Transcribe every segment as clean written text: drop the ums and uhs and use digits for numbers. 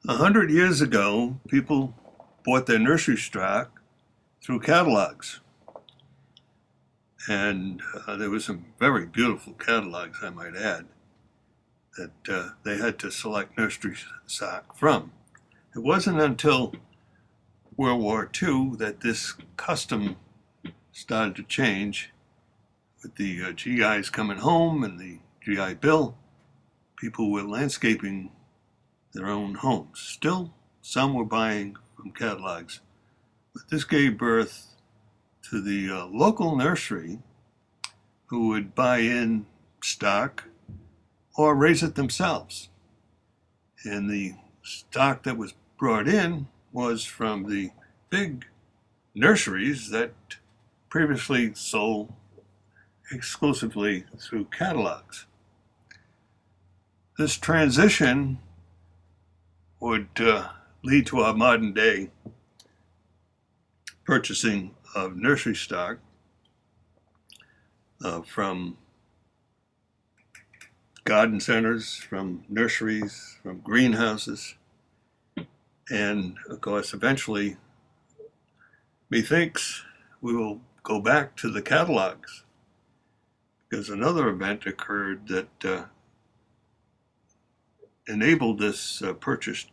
100 years ago, people bought their nursery stock through catalogs. And there were some very beautiful catalogs, I might add, that they had to select nursery stock from. It wasn't until World War II that this custom started to change with the GIs coming home and the GI Bill. People were landscaping their own homes. Still, some were buying from catalogs. But this gave birth to the local nursery who would buy in stock or raise it themselves. And the stock that was brought in was from the big nurseries that previously sold exclusively through catalogs. This transition would lead to our modern day purchasing of nursery stock from garden centers, from nurseries, from greenhouses, and of course eventually methinks we will go back to the catalogs, because another event occurred that enabled this purchase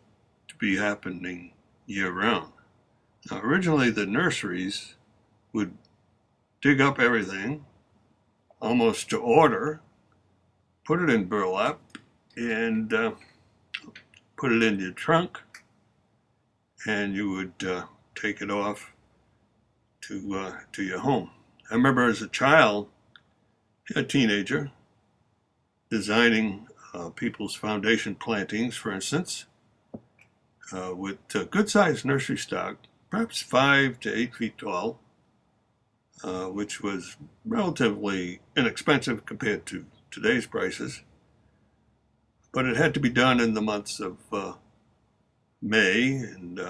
to be happening year-round. Now, originally the nurseries would dig up everything almost to order, put it in burlap, and put it in your trunk, and you would take it off to your home. I remember as a child, a teenager, designing people's foundation plantings, for instance, with good-sized nursery stock, perhaps 5 to 8 feet tall, which was relatively inexpensive compared to today's prices. But it had to be done in the months of May and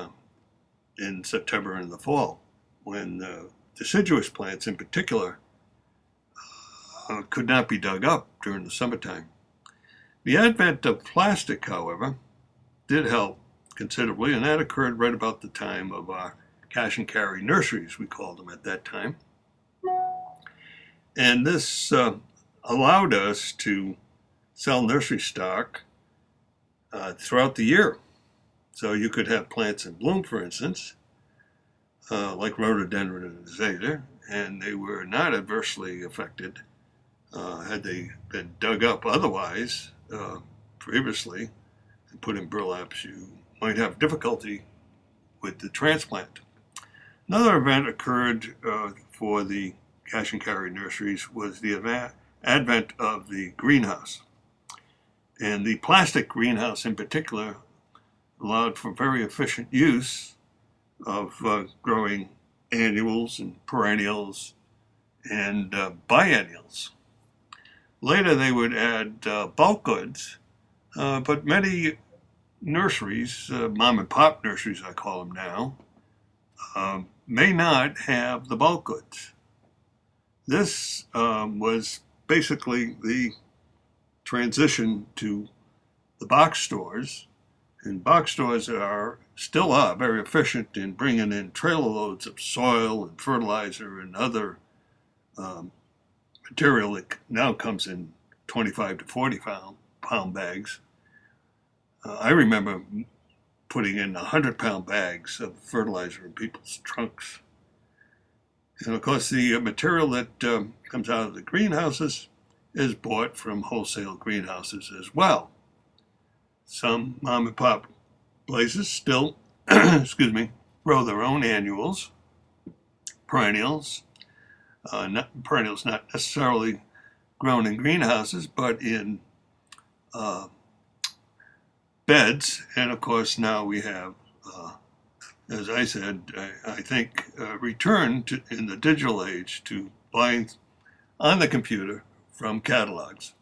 in September and the fall, when deciduous plants in particular could not be dug up during the summertime. The advent of plastic, however, did help considerably, and that occurred right about the time of our cash and carry nurseries, we called them at that time. And this allowed us to sell nursery stock throughout the year. So you could have plants in bloom, for instance, like rhododendron and azalea, and they were not adversely affected had they been dug up otherwise previously and put in burlaps. You might have difficulty with the transplant. Another event occurred for the cash and carry nurseries was the advent of the greenhouse. And the plastic greenhouse in particular allowed for very efficient use of growing annuals and perennials and biennials. Later they would add bulk goods, but many nurseries, mom and pop nurseries I call them now, may not have the bulk goods. This was basically the transition to the box stores, and box stores still are very efficient in bringing in trailer loads of soil and fertilizer and other material that now comes in 25 to 40 pound bags. I remember putting in 100-pound bags of fertilizer in people's trunks. And of course, the material that comes out of the greenhouses is bought from wholesale greenhouses as well. Some mom and pop places still, excuse me, grow their own annuals, perennials. Perennials not necessarily grown in greenhouses, but in beds. And of course, now we have, as I said, I think return to, in the digital age, to buying on the computer from catalogs.